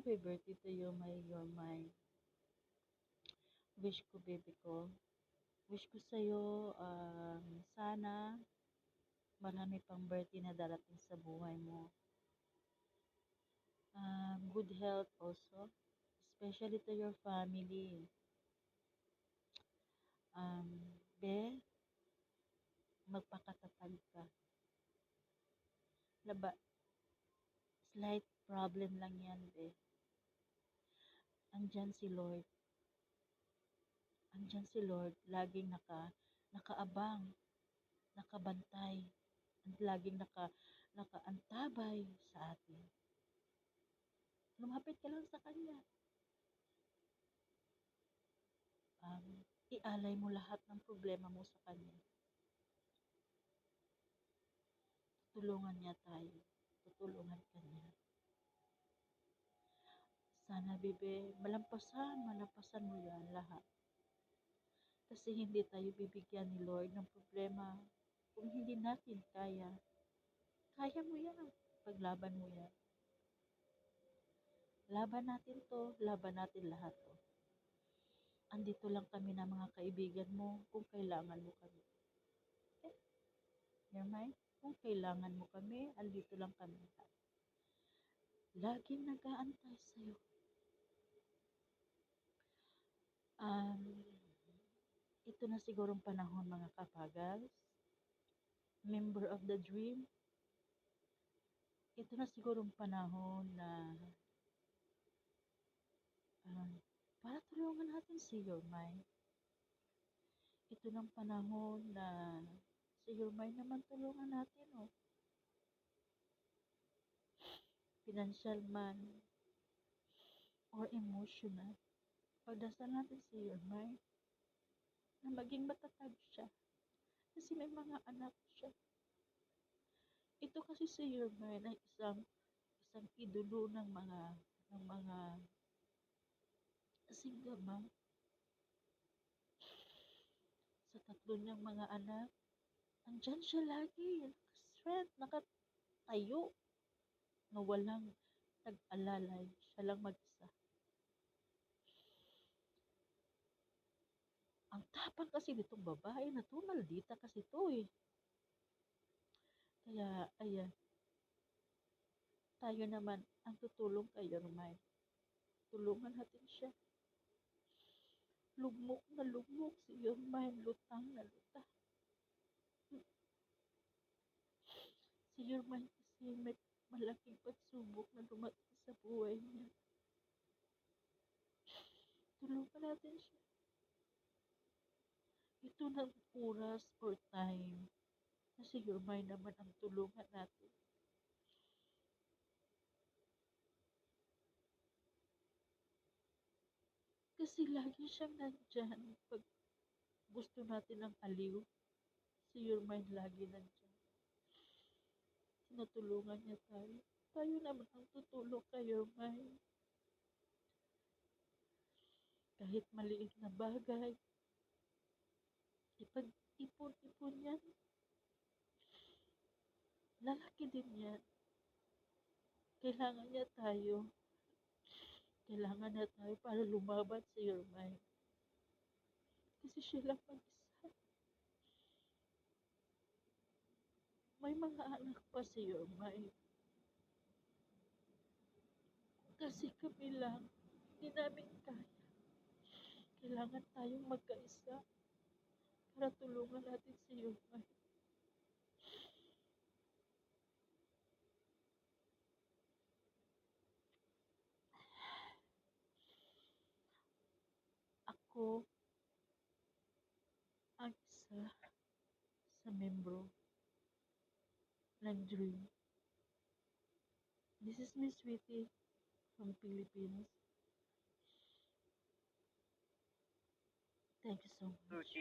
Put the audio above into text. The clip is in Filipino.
happy birthday to you, you're my wish ko, baby ko. Wish ko sa'yo, sana marami pang birthday na darating sa buhay mo. Good health also, especially to your family. Be, magpakatatag ka. Laba, slight problem lang yan, be. Andyan si Lord. Andyan si Lord, laging nakaabang, nakabantay, laging nakaantabay sa atin. Lumapit ka lang sa Kanya. Ialay mo lahat ng problema mo sa Kanya. Tutulungan niya tayo. Tutulungan ka niya. Sana, bebe, malampasan mo yan lahat. Kasi hindi tayo bibigyan ni Lord ng problema kung hindi natin kaya. Kaya mo yan. Paglaban mo yan. Laban natin to. Laban natin lahat to. Andito lang kami na mga kaibigan mo kung kailangan mo kami. Okay? You're mine? Kung kailangan mo kami, andito lang kami. Laging nag-aantay sa'yo. Ito na sigurong panahon, mga kapagals. Member of the dream. Ito na sigurong panahon na para tulungan natin si Your Mind. Ito ng panahon na si Your Mind naman tulungan natin, oh. Financial man or emotional. Pagdasal natin si Your Mind na maging matatag siya. Kasi may mga anak siya. Ito kasi si Your Mind ay isang idolo ng mga single mom. Sa tatlo niyang mga anak, andyan siya lagi, naka-strength, nakatayo, na walang nag-alalay, siya lang mag-isa. Ang tapang kasi nitong babae na to, maldita kasi to eh. Kaya, ayan, tayo naman ang tutulong kay Yormay. Tulungan natin siya. Lugmok na lugmok si Yormay, lutang na lutang. Si Yormay kasi may malaking pagsubok na dumating sa buhay niya. Tulungan natin siya. Ito ng oras or time na si Yormay naman ang tulungan natin. Kasi lagi siyang nandyan pag gusto natin ng aliw. Si Yormay lagi nandyan. Tinutulungan niya tayo. Tayo naman ang tutulong kay Yormay. Kahit maliit na bagay, ipag-ipon yan. Lalaki din yan. Kailangan niya tayo. Kailangan niya tayo para lumaban sa Yormay. Kasi siya lang mag-isa. May mga anak pa si Yormay. Kasi kami lang, hindi namin kaya. Kailangan tayong magkaisa para tulungan natin si Yormay. Ako ang isa sa membro ng Dream. This is Miss Sweetie from Philippines. Thank you so much.